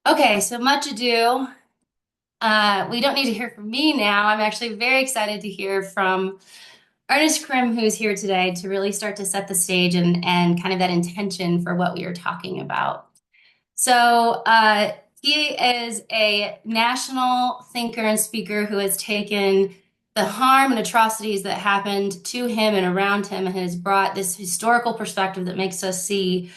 Okay, so much ado. We don't need to hear from me now. I'm actually very excited to hear from Ernest Crim, who's here today to really start to set the stage and kind of that intention for what we are talking about. So he is a national thinker and speaker who has taken the harm and atrocities that happened to him and around him and has brought this historical perspective that makes us see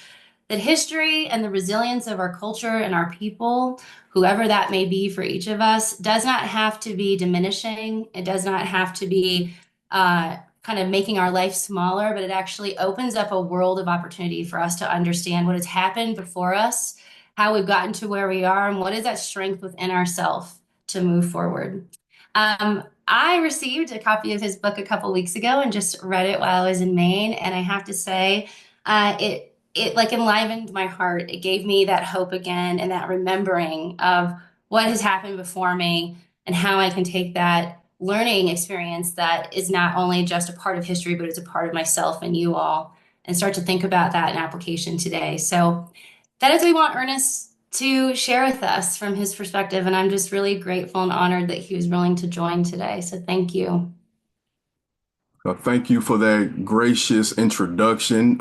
that history and the resilience of our culture and our people, whoever that may be for each of us, does not have to be diminishing. It does not have to be kind of making our life smaller, but it actually opens up a world of opportunity for us to understand what has happened before us, how we've gotten to where we are, and what is that strength within ourselves to move forward. I received a copy of his book a couple weeks ago and just read it while I was in Maine, and I have to say, it like enlivened my heart. It gave me that hope again and that remembering of what has happened before me and how I can take that learning experience that is not only just a part of history, but it's a part of myself and you all, and start to think about that in application today. So that is what we want Ernest to share with us from his perspective. And I'm just really grateful and honored that he was willing to join today. So thank you. Thank you for that gracious introduction.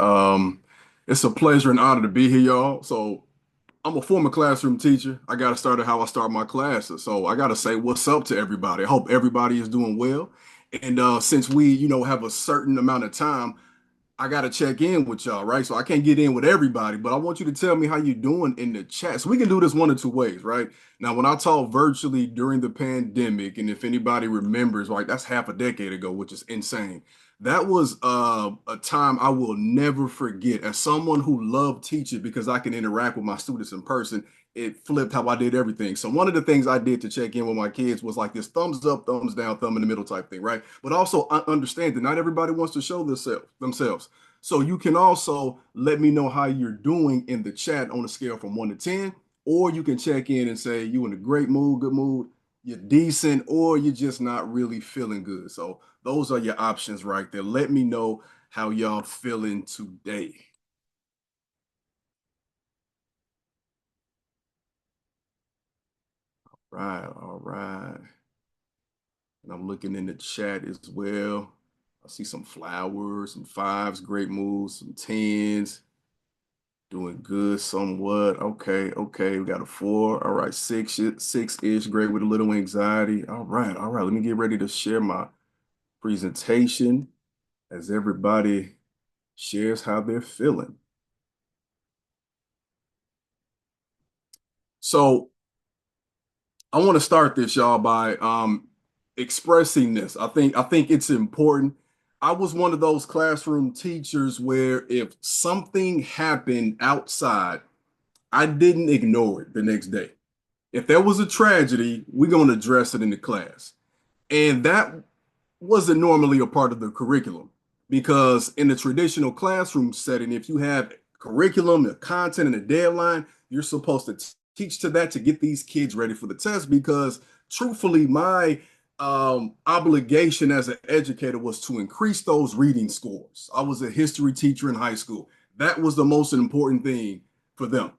It's a pleasure and honor to be here, y'all. So, I'm a former classroom teacher. I got to start at how I start my classes. So, I got to say what's up to everybody. I hope everybody is doing well. And since we, have a certain amount of time, I gotta check in with y'all, right? So I can't get in with everybody, but I want you to tell me how you doing in the chat. So we can do this one of two ways, right? Now, when I taught virtually during the pandemic, and if anybody remembers, like that's half a decade ago, which is insane. That was a time I will never forget. As someone who loved teaching because I can interact with my students in person, it flipped how I did everything. So one of the things I did to check in with my kids was like this thumbs up, thumbs down, thumb in the middle type thing, right? But also I understand that not everybody wants to show themselves. So you can also let me know how you're doing in the chat on a scale from 1 to 10, or you can check in and say you in a great mood, good mood, you're decent, or you're just not really feeling good. So those are your options right there. Let me know how y'all feeling today. Right, all right. And I'm looking in the chat as well. I see some flowers, some fives, great moves, some tens. Doing good somewhat. Okay, okay. We got a four. All right, six-ish. Great with a little anxiety. All right, all right. Let me get ready to share my presentation as everybody shares how they're feeling. So I want to start this, y'all, by expressing this. I think it's important. I was one of those classroom teachers where if something happened outside, I didn't ignore it the next day. If there was a tragedy, we're going to address it in the class. And that wasn't normally a part of the curriculum because in the traditional classroom setting, if you have curriculum, the content, and a deadline, you're supposed to teach to that to get these kids ready for the test because truthfully, my obligation as an educator was to increase those reading scores. I was a history teacher in high school. That was the most important thing for them.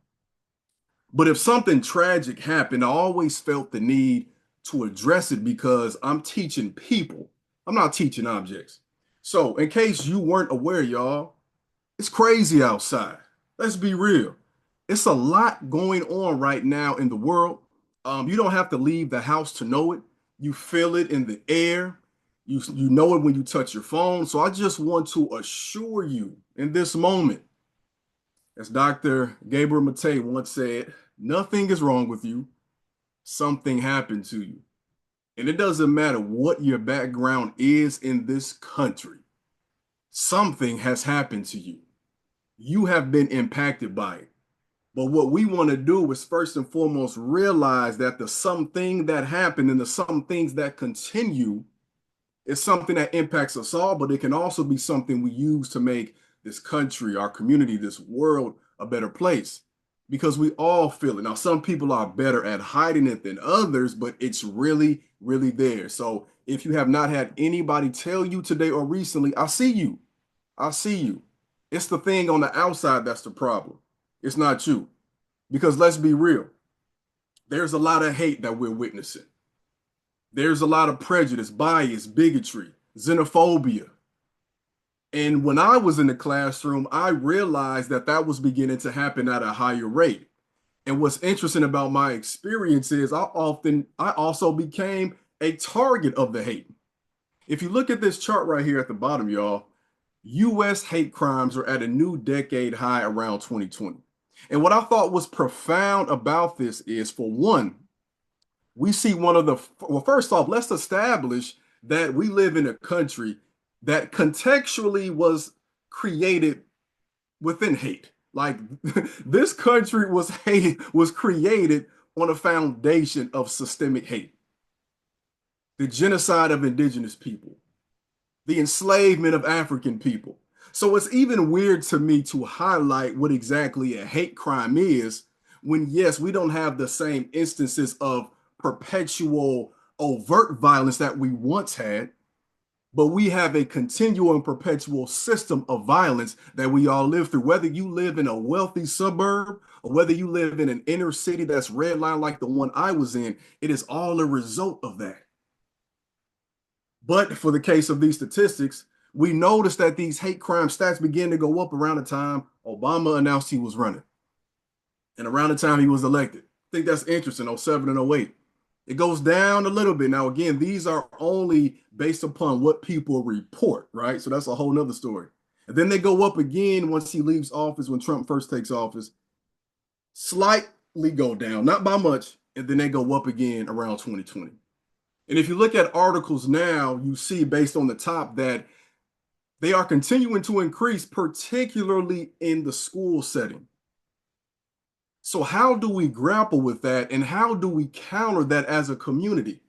But if something tragic happened, I always felt the need to address it because I'm teaching people. I'm not teaching objects. So, in case you weren't aware, y'all, it's crazy outside. Let's be real. It's a lot going on right now in the world. You don't have to leave the house to know it. You feel it in the air. You know it when you touch your phone. So I just want to assure you in this moment as Dr. Gabriel Mate once said, nothing is wrong with you. Something happened to you. And it doesn't matter what your background is in this country, something has happened to you. You have been impacted by it. But what we want to do is first and foremost realize that the something that happened and the some things that continue is something that impacts us all, but it can also be something we use to make this country, our community, this world a better place because we all feel it. Now, some people are better at hiding it than others, but it's really, really there. So if you have not had anybody tell you today or recently, I see you. I see you. It's the thing on the outside that's the problem. It's not you. Because let's be real. there's a lot of hate that we're witnessing. There's a lot of prejudice, bias, bigotry, xenophobia. And when I was in the classroom, I realized that that was beginning to happen at a higher rate. And what's interesting about my experience is I also became a target of the hate. If you look at this chart right here at the bottom, y'all, US hate crimes are at a new decade high around 2020. And what I thought was profound about this is, for one, we see one of the, well, first off, let's establish that we live in a country that contextually was created within hate. Like this country was created on a foundation of systemic hate, the genocide of indigenous people, the enslavement of African people. So it's even weird to me to highlight what exactly a hate crime is when, yes, we don't have the same instances of perpetual overt violence that we once had, but we have a continual and perpetual system of violence that we all live through. Whether you live in a wealthy suburb or whether you live in an inner city that's redlined like the one I was in, it is all a result of that. But for the case of these statistics, we noticed that these hate crime stats began to go up around the time Obama announced he was running and around the time he was elected. I think that's interesting, '07 and '08. It goes down a little bit. Now, again, these are only based upon what people report, right? So that's a whole nother story. And then they go up again once he leaves office, when Trump first takes office, slightly go down, not by much, and then they go up again around 2020. And if you look at articles now, you see based on the top that they are continuing to increase, particularly in the school setting. So, how do we grapple with that and how do we counter that as a community?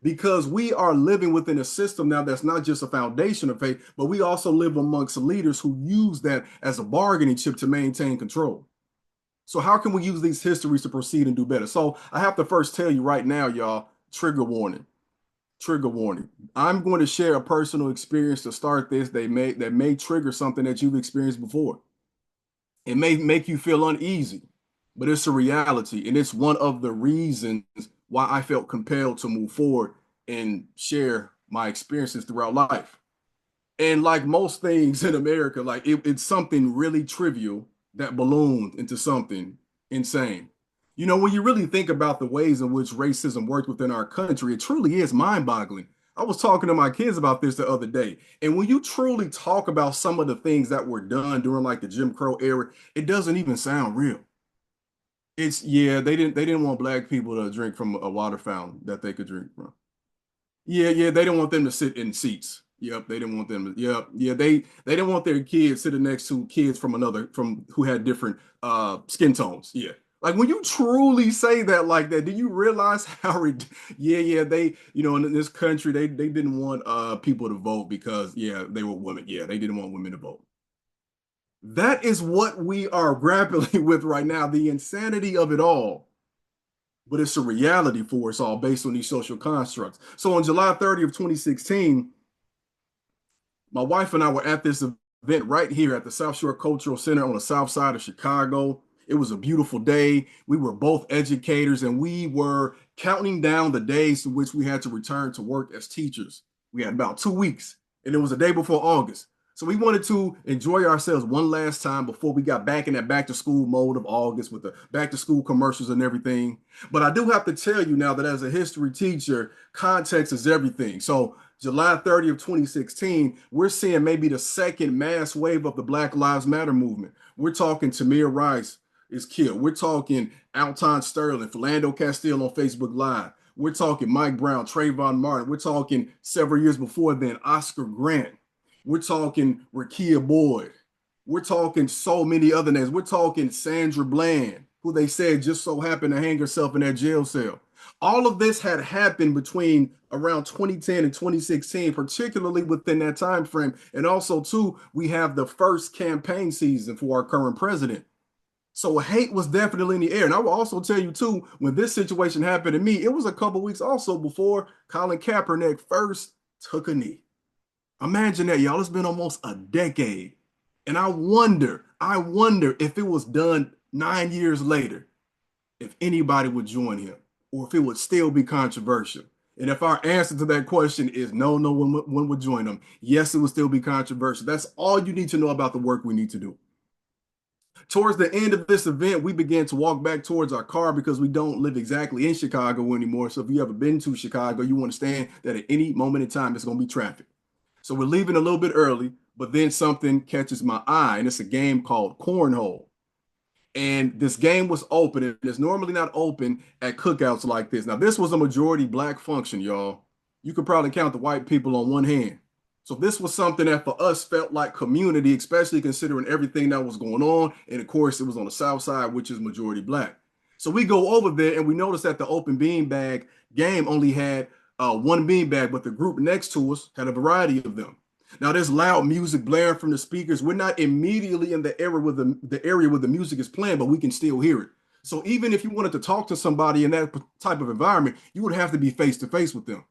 Because we are living within a system now that's not just a foundation of faith, but we also live amongst leaders who use that as a bargaining chip to maintain control. So, how can we use these histories to proceed and do better? So, I have to first tell you right now, y'all, trigger warning. Trigger warning. I'm going to share a personal experience to start this. That may trigger something that you've experienced before. It may make you feel uneasy, but it's a reality. And it's one of the reasons why I felt compelled to move forward and share my experiences throughout life. And like most things in America, like it's something really trivial that ballooned into something insane. You know, when you really think about the ways in which racism works within our country, it truly is mind-boggling. I was talking to my kids about this the other day. And when you truly talk about some of the things that were done during like the Jim Crow era, it doesn't even sound real. It's, yeah, they didn't want black people to drink from a water fountain that they could drink from. Yeah, yeah, they didn't want them to sit in seats. Yep, they didn't want them to, yep, yeah, they didn't want their kids sitting next to kids from who had different skin tones. Yeah. Like when you truly say that like that, do you realize how yeah, yeah, they, in this country they didn't want people to vote because yeah, they were women. Yeah, they didn't want women to vote. That is what we are grappling with right now, the insanity of it all. But it's a reality for us all based on these social constructs. So on July 30th of 2016, my wife and I were at this event right here at the South Shore Cultural Center on the south side of Chicago. It was a beautiful day. We were both educators and we were counting down the days to which we had to return to work as teachers. We had about 2 weeks, and it was the day before August. So we wanted to enjoy ourselves one last time before we got back in that back to school mode of August with the back to school commercials and everything. But I do have to tell you now that as a history teacher, context is everything. So July 30th of 2016, we're seeing maybe the second mass wave of the Black Lives Matter movement. We're talking Tamir Rice is killed. We're talking Alton Sterling, Philando Castile on Facebook Live. We're talking Mike Brown, Trayvon Martin. We're talking several years before then, Oscar Grant. We're talking Rekia Boyd. We're talking so many other names. We're talking Sandra Bland, who they said just so happened to hang herself in that jail cell. All of this had happened between around 2010 and 2016, particularly within that time frame. And also, too, we have the first campaign season for our current president. So hate was definitely in the air. And I will also tell you, too, when this situation happened to me, it was a couple weeks also before Colin Kaepernick first took a knee. Imagine that, y'all. It's been almost a decade. And I wonder if it was done 9 years later, if anybody would join him. or if it would still be controversial. And if our answer to that question is no, no one would join them, yes, it would still be controversial. That's all you need to know about the work we need to do. Towards the end of this event, we began to walk back towards our car because we don't live exactly in Chicago anymore. So if you ever been to Chicago, you understand that at any moment in time, it's going to be traffic. So we're leaving a little bit early, but then something catches my eye, and it's a game called Cornhole. And this game was open, and it's normally not open at cookouts like this. Now, this was a majority black function, y'all. You could probably count the white people on one hand. So this was something that for us felt like community, especially considering everything that was going on. And of course, it was on the South Side, which is majority black. So we go over there and we notice that the open beanbag game only had one beanbag, but the group next to us had a variety of them. Now there's loud music blaring from the speakers. We're not immediately in the area where the area where the music is playing, but we can still hear it. So even if you wanted to talk to somebody in that type of environment, you would have to be face to face with them.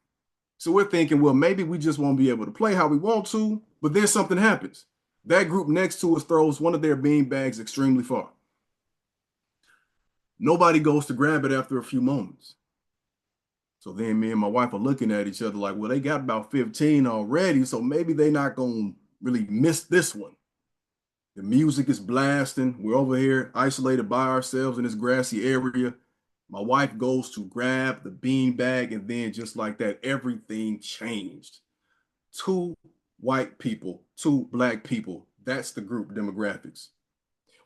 So we're thinking, well, maybe we just won't be able to play how we want to, but then something happens. That group next to us throws one of their bean bags extremely far. Nobody goes to grab it after a few moments. So then me and my wife are looking at each other like, well, they got about 15 already, so maybe they're not going to really miss this one. The music is blasting. We're over here isolated by ourselves in this grassy area. My wife goes to grab the bean bag, and then just like that, everything changed. Two white people, two black people. That's the group demographics.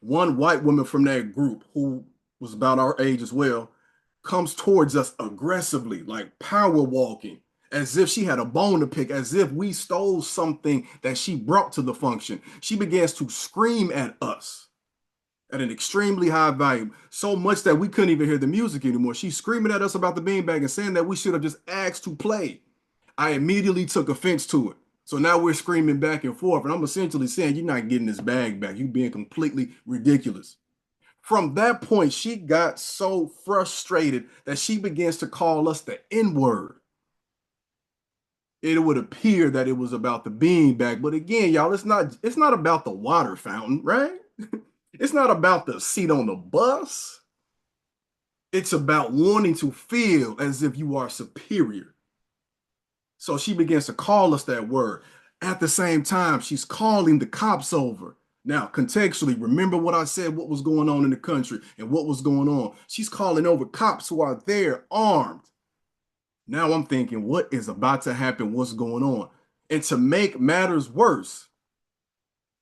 One white woman from that group who was about our age as well comes towards us aggressively, like power walking, as if she had a bone to pick, as if we stole something that she brought to the function. She begins to scream at us at an extremely high volume, so much that we couldn't even hear the music anymore. She's screaming at us about the beanbag and saying that we should have just asked to play. I immediately took offense to it. So now we're screaming back and forth, and I'm essentially saying, you're not getting this bag back. You're being completely ridiculous. From that point, she got so frustrated that she begins to call us the N word. It would appear that it was about the beanbag, but again, y'all, it's not about the water fountain, right? It's not about the seat on the bus. It's about wanting to feel as if you are superior. So she begins to call us that word. At the same time, she's calling the cops over. Now, contextually, remember what I said, what was going on in the country and what was going on. She's calling over cops who are there armed. Now I'm thinking, what is about to happen? What's going on? And to make matters worse,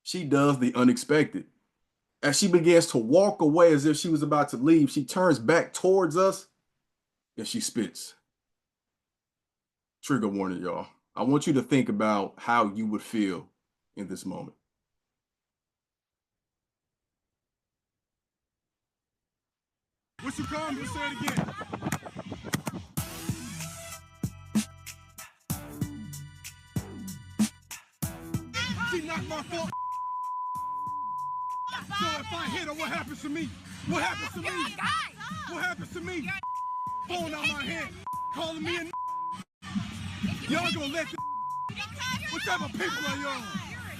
she does the unexpected. As she begins to walk away as if she was about to leave, she turns back towards us and she spits. Trigger warning, y'all. I want you to think about how you would feel in this moment. What you call me? Say it again. She knocked my phone. So if I hit her, what happens to me? What happens to me? What happens to me? Phone out my hand, calling me a. Y'all gonna let this. What type of people are y'all?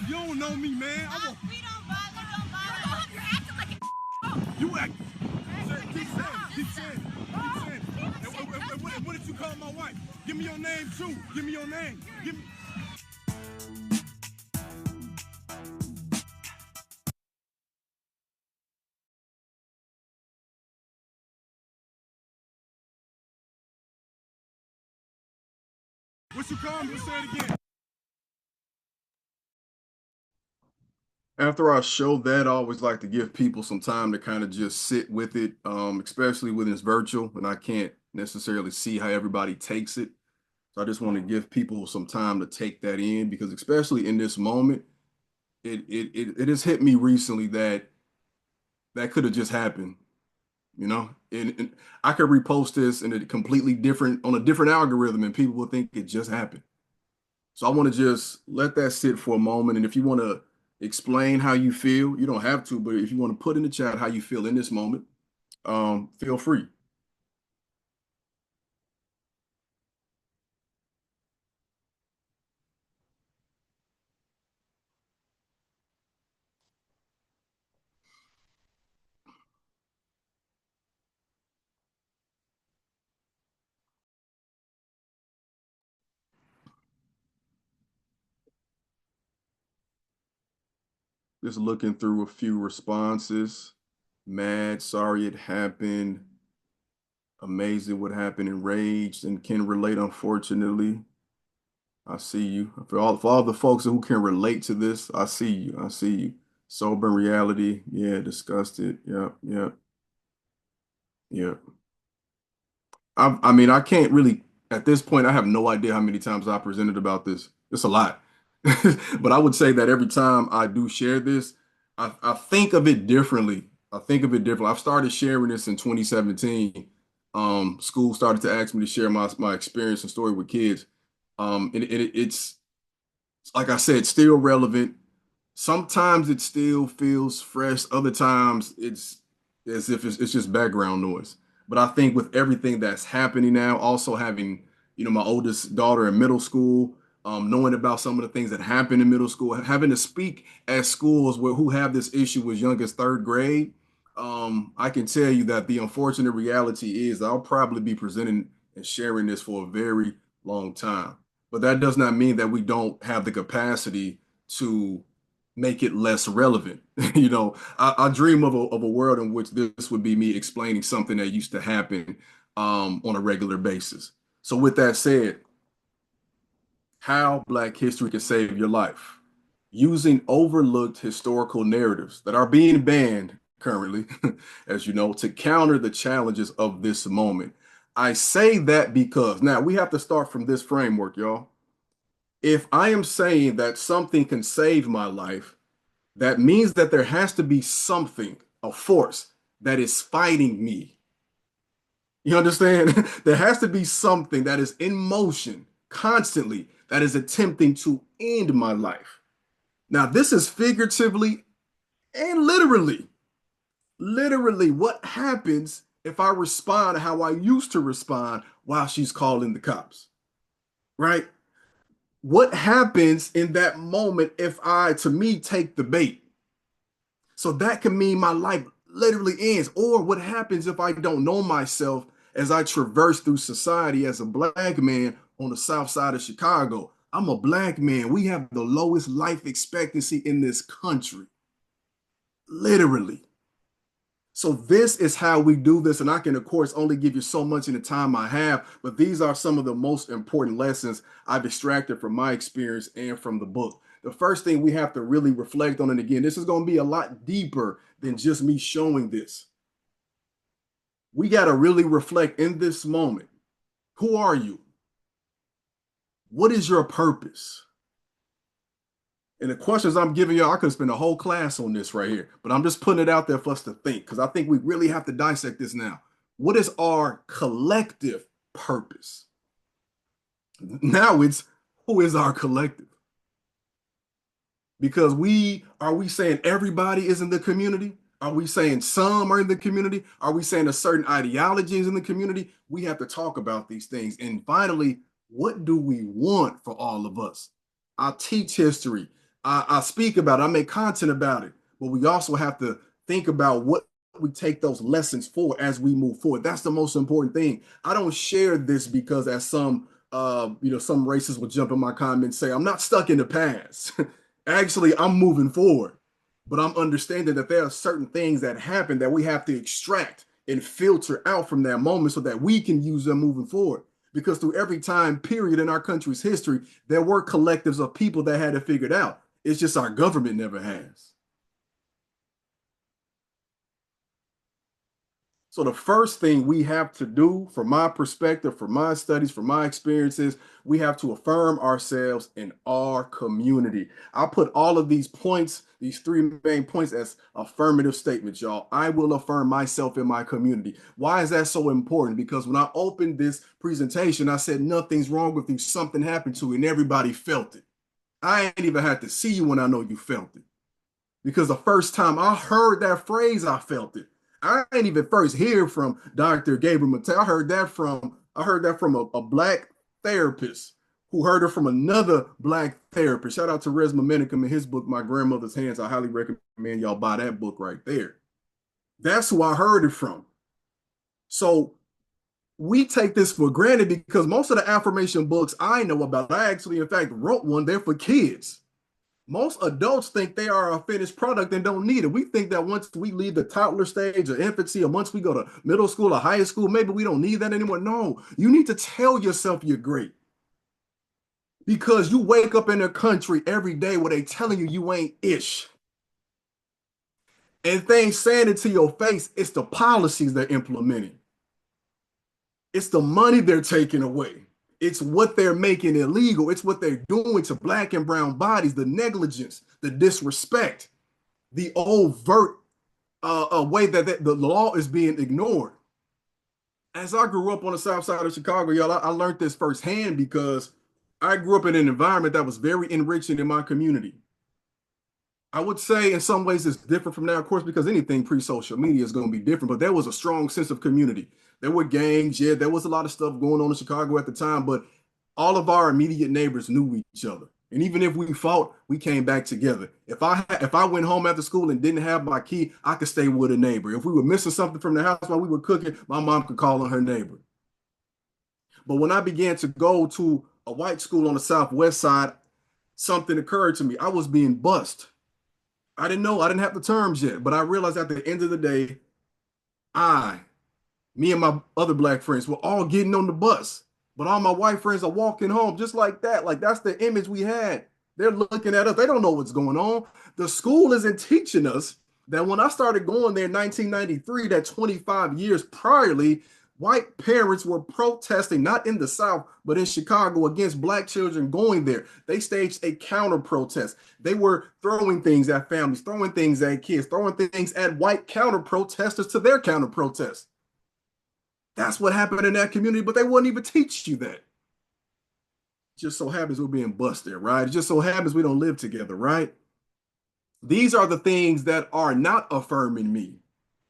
You don't know me, man. I'm a. We don't bother. You're acting like a. You act. Keep saying. And what did you call my wife? Give me your name too. Give me your name. Give me. What you call me? Say it again. After I show that, I always like to give people some time to kind of just sit with it, especially when it's virtual and I can't necessarily see how everybody takes it. So I just want to give people some time to take that in because especially in this moment, it has hit me recently that that could have just happened, you know? And I could repost this in a completely different on a different algorithm and people will think it just happened. So I want to just let that sit for a moment. And if you want to explain how you feel, you don't have to, but if you want to put in the chat how you feel in this moment, feel free. Just looking through a few responses. Mad, sorry it happened. Amazing what happened, enraged, and can relate, unfortunately. I see you. For all the folks who can relate to this, I see you. I see you. Sober reality. Yeah, disgusted. Yep, yep, yep. I mean, I can't really, at this point, I have no idea how many times I presented about this. It's a lot. But I would say that every time I do share this, I think of it differently. I think of it differently. I've started sharing this in 2017. School started to ask me to share my experience and story with kids. It's like I said, still relevant. Sometimes it still feels fresh. Other times it's as if it's just background noise. But I think with everything that's happening now, also having, my oldest daughter in middle school, knowing about some of the things that happen in middle school, having to speak at schools who have this issue as young as third grade, I can tell you that the unfortunate reality is I'll probably be presenting and sharing this for a very long time. But that does not mean that we don't have the capacity to make it less relevant. I dream of a world in which this would be me explaining something that used to happen on a regular basis. So, with that said, how Black history can save your life using overlooked historical narratives that are being banned currently, as you know, to counter the challenges of this moment. I say that because now we have to start from this framework, y'all. If I am saying that something can save my life, that means that there has to be something, a force that is fighting me. You understand? There has to be something that is in motion constantly that is attempting to end my life. Now, this is figuratively and literally. Literally, what happens if I respond how I used to respond while she's calling the cops? Right? What happens in that moment if I, to me, take the bait? So that can mean my life literally ends. Or what happens if I don't know myself as I traverse through society as a Black man on the south side of Chicago? I'm a Black man. We have the lowest life expectancy in this country, literally. So this is how we do this. And I can, of course, only give you so much in the time I have, but these are some of the most important lessons I've extracted from my experience and from the book. The first thing we have to really reflect on, and again, this is going to be a lot deeper than just me showing this. We got to really reflect in this moment. Who are you? What is your purpose? And the questions I'm giving you, I could spend a whole class on this right here, but I'm just putting it out there for us to think because I think we really have to dissect this now. What is our collective purpose? Now it's who is our collective? Because we saying everybody is in the community? Are we saying some are in the community? Are we saying a certain ideology is in the community? We have to talk about these things. And finally, what do we want for all of us? I teach history. I speak about it. I make content about it. But we also have to think about what we take those lessons for as we move forward. That's the most important thing. I don't share this because as some racists will jump in my comments and say, I'm not stuck in the past. Actually, I'm moving forward, but I'm understanding that there are certain things that happen that we have to extract and filter out from that moment so that we can use them moving forward. Because through every time period in our country's history, there were collectives of people that had it figured out. It's just our government never has. So the first thing we have to do, from my perspective, from my studies, from my experiences, we have to affirm ourselves in our community. I put all of these points, these three main points, as affirmative statements, y'all. I will affirm myself in my community. Why is that so important? Because when I opened this presentation, I said nothing's wrong with you. Something happened to you, and everybody felt it. I ain't even had to see you when I know you felt it. Because the first time I heard that phrase, I felt it. I ain't even first hear from Dr. Gabriel Mateo. I heard that from a black therapist who heard it from another black therapist. Shout out to Resma Menicum in his book, My Grandmother's Hands. I highly recommend y'all buy that book right there. That's who I heard it from. So we take this for granted because most of the affirmation books I know about, I actually, in fact, wrote one there for kids. Most adults think they are a finished product and don't need it. We think that once we leave the toddler stage or infancy, or once we go to middle school or high school, maybe we don't need that anymore. No, you need to tell yourself you're great because you wake up in a country every day where they telling you you ain't ish. And things saying it to your face, it's the policies they're implementing. It's the money they're taking away. It's what they're making illegal. It's what they're doing to black and brown bodies, the negligence, the disrespect, the overt way that the law is being ignored. As I grew up on the south side of Chicago, y'all, I learned this firsthand because I grew up in an environment that was very enriching in my community. I would say in some ways it's different from now, of course, because anything pre-social media is going to be different, but there was a strong sense of community. There were gangs, yeah, there was a lot of stuff going on in Chicago at the time, but all of our immediate neighbors knew each other. And even if we fought, we came back together. If I went home after school and didn't have my key, I could stay with a neighbor. If we were missing something from the house while we were cooking, my mom could call on her neighbor. But when I began to go to a white school on the southwest side, something occurred to me. I was being bussed. I didn't know, I didn't have the terms yet, but I realized at the end of the day, I, me and my other black friends were all getting on the bus, but all my white friends are walking home just like that. Like that's the image we had. They're looking at us. They don't know what's going on. The school isn't teaching us that when I started going there in 1993, that 25 years priorly, white parents were protesting, not in the South, but in Chicago against black children going there. They staged a counter protest. They were throwing things at families, throwing things at kids, throwing things at white counter protesters to their counter protests. That's what happened in that community, but they wouldn't even teach you that. Just so happens we're being busted, right? It just so happens we don't live together, right? These are the things that are not affirming me.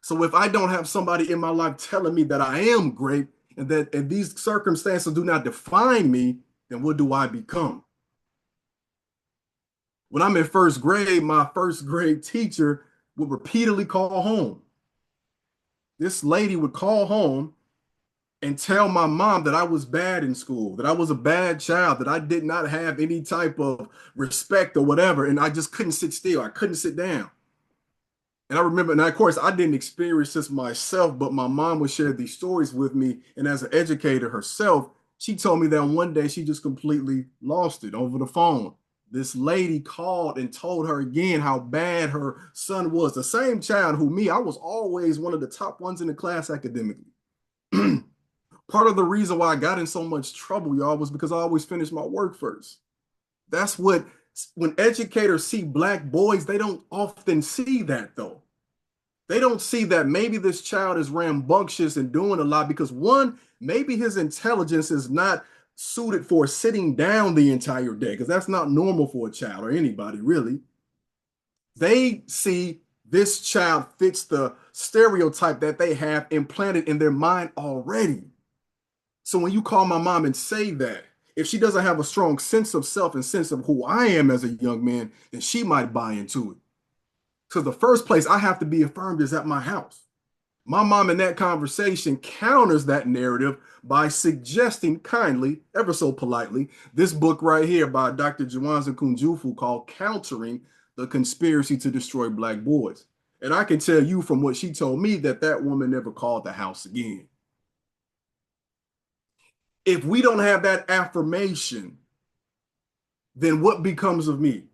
So if I don't have somebody in my life telling me that I am great and these circumstances do not define me, then what do I become? When I'm in first grade, my first grade teacher would repeatedly call home. This lady would call home and tell my mom that I was bad in school, that I was a bad child, that I did not have any type of respect or whatever. And I just couldn't sit still. I couldn't sit down. And I remember, and of course, I didn't experience this myself, but my mom would share these stories with me. And as an educator herself, she told me that one day she just completely lost it over the phone. This lady called and told her again how bad her son was. The same child who me, I was always one of the top ones in the class academically. Part of the reason why I got in so much trouble, y'all, was because I always finished my work first. That's what, when educators see black boys, they don't often see that though. They don't see that maybe this child is rambunctious and doing a lot because one, maybe his intelligence is not suited for sitting down the entire day because that's not normal for a child or anybody really. They see this child fits the stereotype that they have implanted in their mind already. So when you call my mom and say that, if she doesn't have a strong sense of self and sense of who I am as a young man, then she might buy into it. So the first place I have to be affirmed is at my house. My mom in that conversation counters that narrative by suggesting kindly, ever so politely, this book right here by Dr. Jawanza Kunjufu called Countering the Conspiracy to Destroy Black Boys. And I can tell you from what she told me that that woman never called the house again. If we don't have that affirmation, then what becomes of me?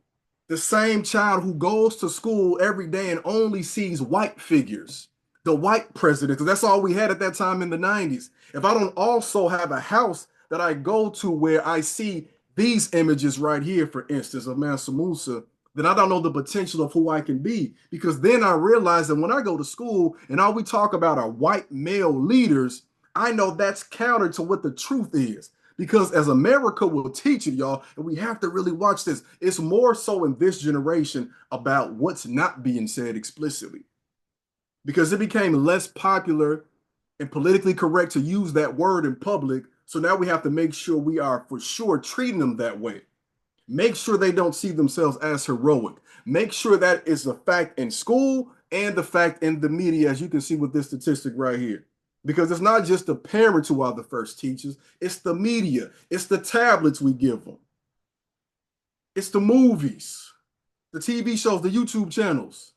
The same child who goes to school every day and only sees white figures, the white president, because that's all we had at that time in the 90s. If I don't also have a house that I go to where I see these images right here, for instance, of Mansa Musa, then I don't know the potential of who I can be. Because then I realize that when I go to school and all we talk about are white male leaders, I know that's counter to what the truth is. Because as America will teach it, y'all, and we have to really watch this, it's more so in this generation about what's not being said explicitly. Because it became less popular and politically correct to use that word in public. So now we have to make sure we are for sure treating them that way. Make sure they don't see themselves as heroic. Make sure that is a fact in school and the fact in the media, as you can see with this statistic right here. Because it's not just the parents who are the first teachers, it's the media, it's the tablets we give them, it's the movies. the TV shows, the YouTube channels.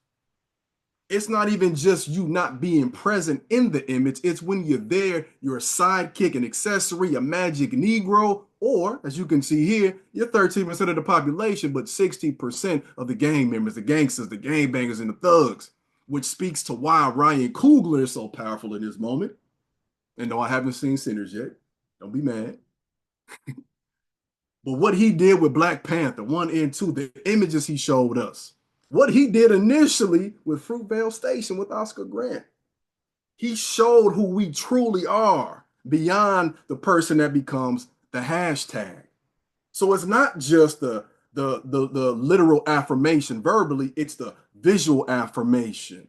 It's not even just you not being present in the image. It's when you're there, you're a sidekick, an accessory, a magic Negro, or as you can see here, you're 13% of the population, but 60% of the gang members, the gangsters, the gang bangers, and the thugs, which speaks to why Ryan Coogler is so powerful in this moment. And no, I haven't seen Sinners yet. Don't be mad. But what he did with Black Panther 1 and 2, the images he showed us, what he did initially with Fruitvale Station with Oscar Grant, he showed who we truly are beyond the person that becomes the hashtag. So it's not just the literal affirmation verbally, it's the visual affirmation.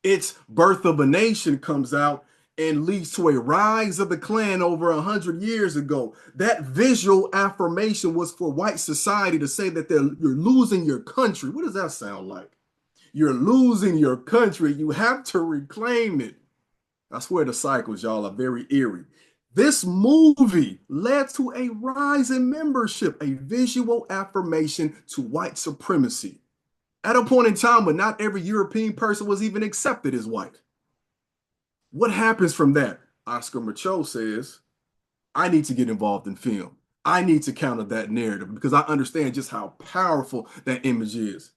Its Birth of a Nation comes out and leads to a rise of the Klan over 100 years ago. That visual affirmation was for white society to say that you're losing your country. What does that sound like? You're losing your country. You have to reclaim it. I swear the cycles, y'all, are very eerie. This movie led to a rise in membership, a visual affirmation to white supremacy. At a point in time when not every European person was even accepted as white. What happens from that? Oscar Macho says, I need to get involved in film. I need to counter that narrative because I understand just how powerful that image is.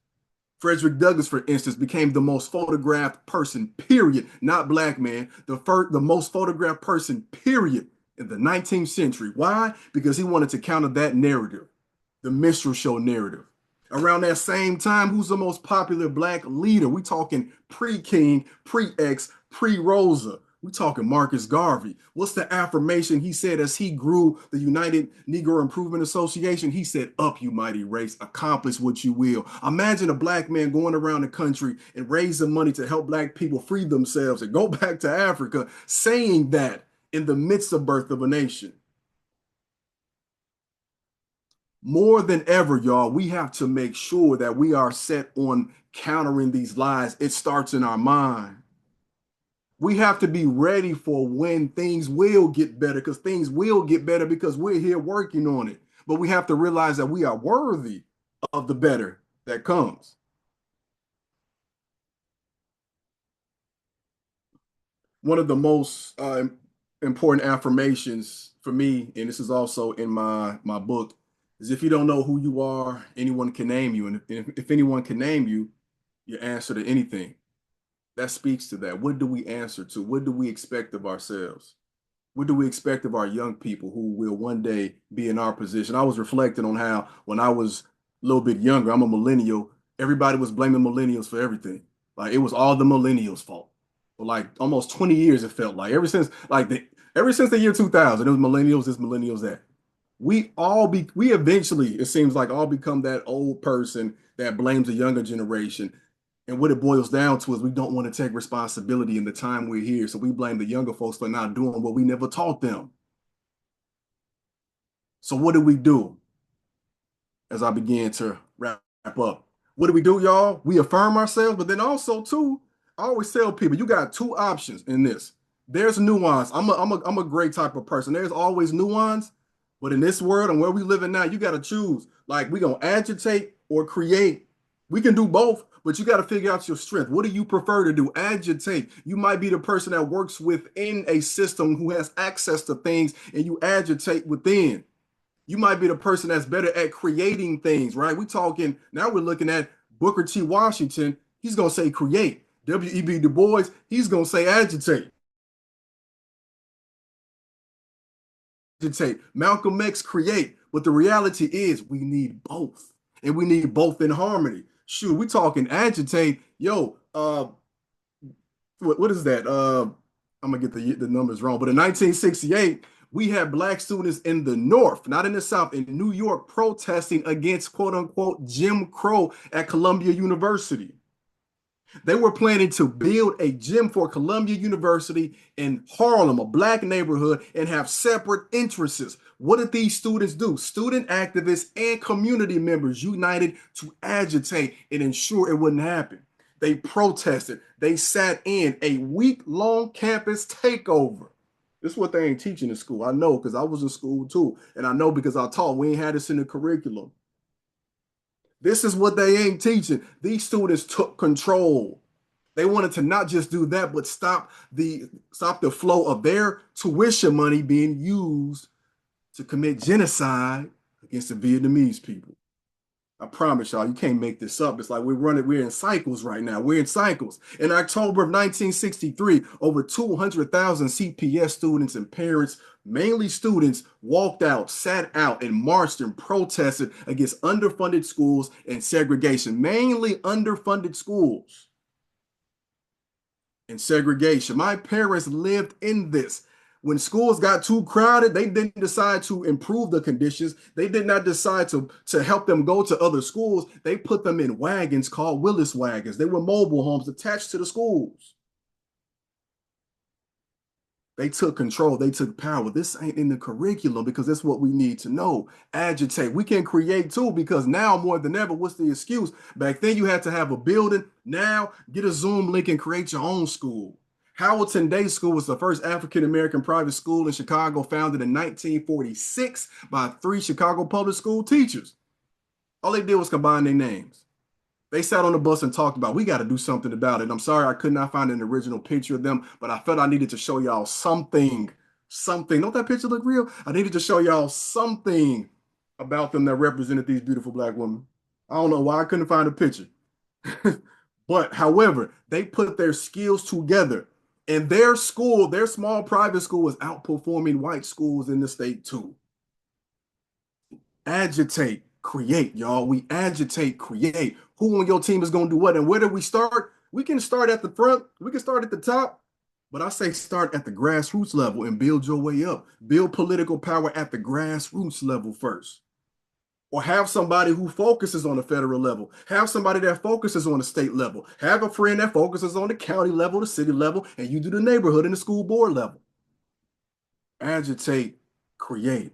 Frederick Douglass, for instance, became the most photographed person, period, not black man, the most photographed person, period, in the 19th century. Why? Because he wanted to counter that narrative, the minstrel show narrative. Around that same time, who's the most popular black leader? We talking pre-King, pre-X, pre-Rosa. We talking Marcus Garvey. What's the affirmation he said as he grew the United Negro Improvement Association? He said, up, you mighty race, accomplish what you will. Imagine a black man going around the country and raising money to help black people free themselves and go back to Africa, saying that in the midst of Birth of a Nation. More than ever, y'all, we have to make sure that we are set on countering these lies. It starts in our mind. We have to be ready for when things will get better because things will get better because we're here working on it. But we have to realize that we are worthy of the better that comes. One of the most important affirmations for me, and this is also in my book, is if you don't know who you are, anyone can name you. And if anyone can name you, you answer to anything. That speaks to that. What do we answer to? What do we expect of ourselves? What do we expect of our young people who will one day be in our position? I was reflecting on how when I was a little bit younger, I'm a millennial, everybody was blaming millennials for everything. Like it was all the millennials' fault. For like almost 20 years, it felt like ever since the year 2000, it was millennials, this millennials, that. We eventually, it seems like all become that old person that blames the younger generation. And what it boils down to is we don't want to take responsibility in the time we're here. So we blame the younger folks for not doing what we never taught them. So what do we do as I begin to wrap up? What do we do, y'all? We affirm ourselves, but then also too, I always tell people you got two options in this. There's nuance. I'm a great type of person. There's always nuance, but in this world and where we living now, you got to choose. Like we gonna agitate or create. We can do both, but you got to figure out your strength. What do you prefer to do? Agitate. You might be the person that works within a system who has access to things, and you agitate within. You might be the person that's better at creating things, right? We talking now. We're looking at Booker T. Washington. He's gonna say create. W.E.B. Du Bois. He's gonna say agitate. Agitate. Malcolm X create. But the reality is we need both. And we need both in harmony. Shoot, we talking agitate. Yo, what is that? I'm gonna get the numbers wrong, but in 1968, we had black students in the North, not in the South, in New York, protesting against quote unquote Jim Crow at Columbia University. They were planning to build a gym for Columbia University in Harlem, a black neighborhood, and have separate entrances. What did these students do? Student activists and community members united to agitate and ensure it wouldn't happen. They protested. They sat in a week-long campus takeover. This is what they ain't teaching in school. I know because I was in school too. And I know because I taught. We ain't had this in the curriculum. This is what they ain't teaching. These students took control. They wanted to not just do that, but stop the flow of their tuition money being used to commit genocide against the Vietnamese people. I promise y'all, you can't make this up. It's like we're in cycles right now. We're in cycles. In October of 1963, over 200,000 CPS students and parents, mainly students, walked out, sat out, and marched and protested against underfunded schools and segregation, mainly underfunded schools and segregation. My parents lived in this. When schools got too crowded, they didn't decide to improve the conditions. They did not decide to help them go to other schools. They put them in wagons called Willis wagons. They were mobile homes attached to the schools. They took control. They took power. This ain't in the curriculum because that's what we need to know. Agitate. We can create too because now more than ever, what's the excuse? Back then you had to have a building. Now get a Zoom link and create your own school. Hamilton Day School was the first African-American private school in Chicago, founded in 1946 by three Chicago public school teachers. All they did was combine their names. They sat on the bus and talked about, we got to do something about it. I'm sorry I could not find an original picture of them, but I felt I needed to show y'all something. Something. Don't that picture look real? I needed to show y'all something about them that represented these beautiful black women. I don't know why I couldn't find a picture. But however, they put their skills together. And their school, their small private school, was outperforming white schools in the state too. Agitate, create, y'all. We agitate, create. Who on your team is going to do what? And where do we start? We can start at the front, we can start at the top, but I say start at the grassroots level and build your way up. Build political power at the grassroots level first. Or have somebody who focuses on the federal level. Have somebody that focuses on the state level. Have a friend that focuses on the county level, the city level, and you do the neighborhood and the school board level. Agitate, create.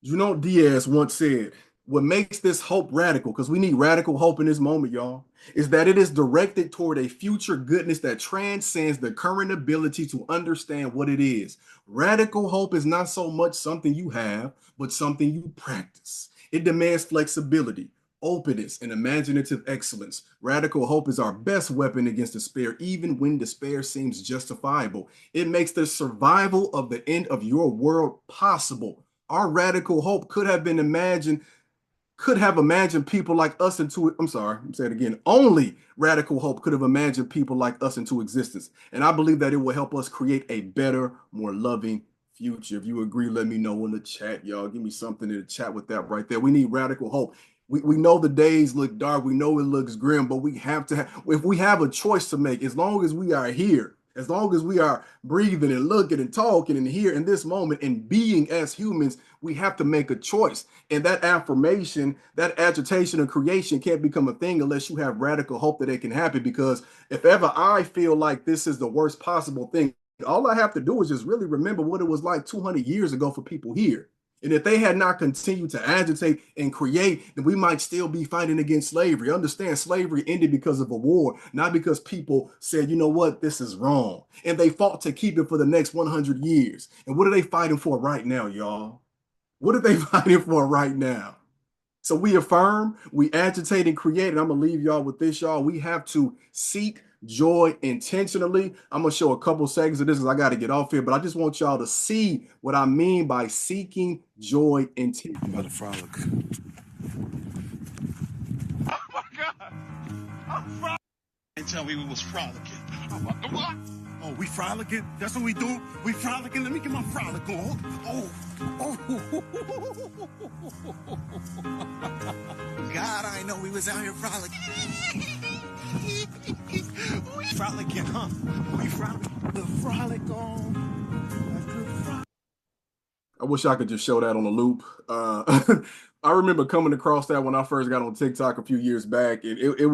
Junot Diaz once said, what makes this hope radical, because we need radical hope in this moment, y'all, is that it is directed toward a future goodness that transcends the current ability to understand what it is. Radical hope is not so much something you have, but something you practice. It demands flexibility, openness, and imaginative excellence. Radical hope is our best weapon against despair, even when despair seems justifiable. It makes the survival of the end of your world possible. Our radical hope could have imagined people like us into, I'm sorry, I'm saying it again, only radical hope could have imagined people like us into existence. And I believe that it will help us create a better, more loving future. If you agree, let me know in the chat, y'all. Give me something in the chat with that right there. We need radical hope. We know the days look dark. We know it looks grim, but we have to have, if we have a choice to make, as long as we are here, as long as we are breathing and looking and talking and here in this moment and being as humans, we have to make a choice. And that affirmation, that agitation and creation can't become a thing unless you have radical hope that it can happen. Because if ever I feel like this is the worst possible thing, all I have to do is just really remember what it was like 200 years ago for people here. And if they had not continued to agitate and create, then we might still be fighting against slavery. Understand, slavery ended because of a war, not because people said, you know what, this is wrong. And they fought to keep it for the next 100 years. And what are they fighting for right now, y'all? What are they fighting for right now? So we affirm, we agitate and create. And I'm going to leave y'all with this, y'all. We have to seek joy intentionally. I'm going to show a couple seconds of this because I got to get off here, but I just want y'all to see what I mean by seeking joy intentionally. I'm about to frolic. Oh my God! I'm frolicking. And tell me we was frolicking. What? Oh, we frolicking? That's what we do? We frolicking? Let me get my frolic on. Oh, oh. God, I know we was out here frolicking. We frolicking, huh? We frolicking. The frolic on. I wish I could just show that on a loop. I remember coming across that when I first got on TikTok a few years back. The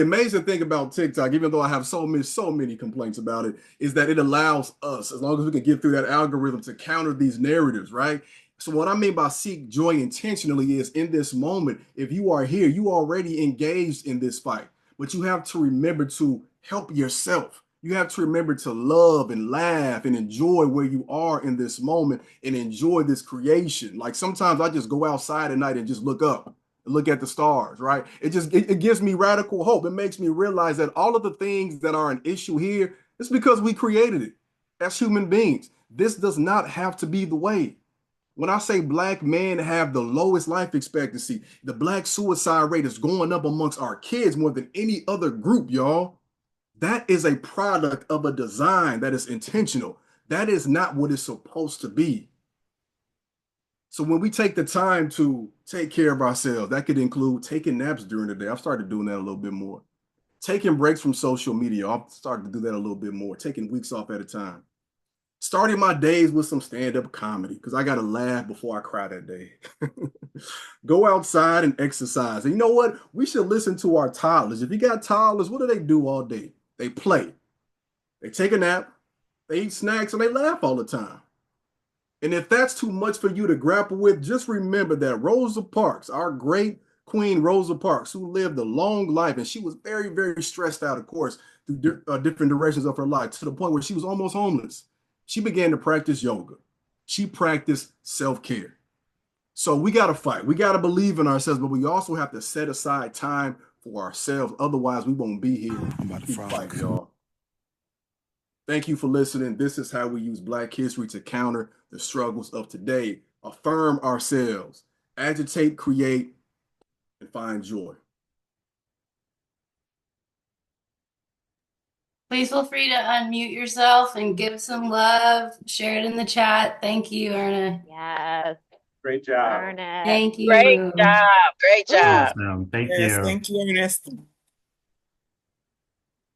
amazing thing about TikTok, even though I have so many complaints about it, is that it allows us, as long as we can get through that algorithm, to counter these narratives, right? So what I mean by seek joy intentionally is in this moment, if you are here, you already engaged in this fight, but you have to remember to help yourself. You have to remember to love and laugh and enjoy where you are in this moment and enjoy this creation. Like sometimes I just go outside at night and just look up and look at the stars, right? It gives me radical hope. It makes me realize that all of the things that are an issue here, it's because we created it as human beings. This does not have to be the way. When I say black men have the lowest life expectancy, the black suicide rate is going up amongst our kids more than any other group, y'all. That is a product of a design that is intentional. That is not what it's supposed to be. So when we take the time to take care of ourselves, that could include taking naps during the day. I've started doing that a little bit more. Taking breaks from social media. I've started to do that a little bit more. Taking weeks off at a time. Starting my days with some stand-up comedy because I got to laugh before I cry that day. Go outside and exercise. And you know what? We should listen to our toddlers. If you got toddlers, what do they do all day? They play. They take a nap. They eat snacks and they laugh all the time. And if that's too much for you to grapple with, just remember that Rosa Parks, our great Queen Rosa Parks, who lived a long life, and she was very, very stressed out, of course, through different directions of her life to the point where she was almost homeless. She began to practice yoga. She practiced self-care. So we got to fight. We got to believe in ourselves, but we also have to set aside time for ourselves. Otherwise, we won't be here. I'm about to Keep frolic. fighting, y'all. Thank you for listening. This is how we use Black history to counter the struggles of today. Affirm ourselves, agitate, create, and find joy. Please feel free to unmute yourself and give some love. Share it in the chat. Thank you, Ernest. Yes, Great job. Ernest. Thank Great you. job. Great job. Awesome. Thank Yes, you. thank you, Ernest.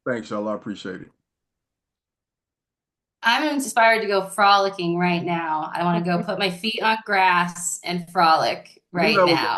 Thanks, y'all. I appreciate it. I'm inspired to go frolicking right now. I want to go put my feet on grass and frolic You knew right that was now.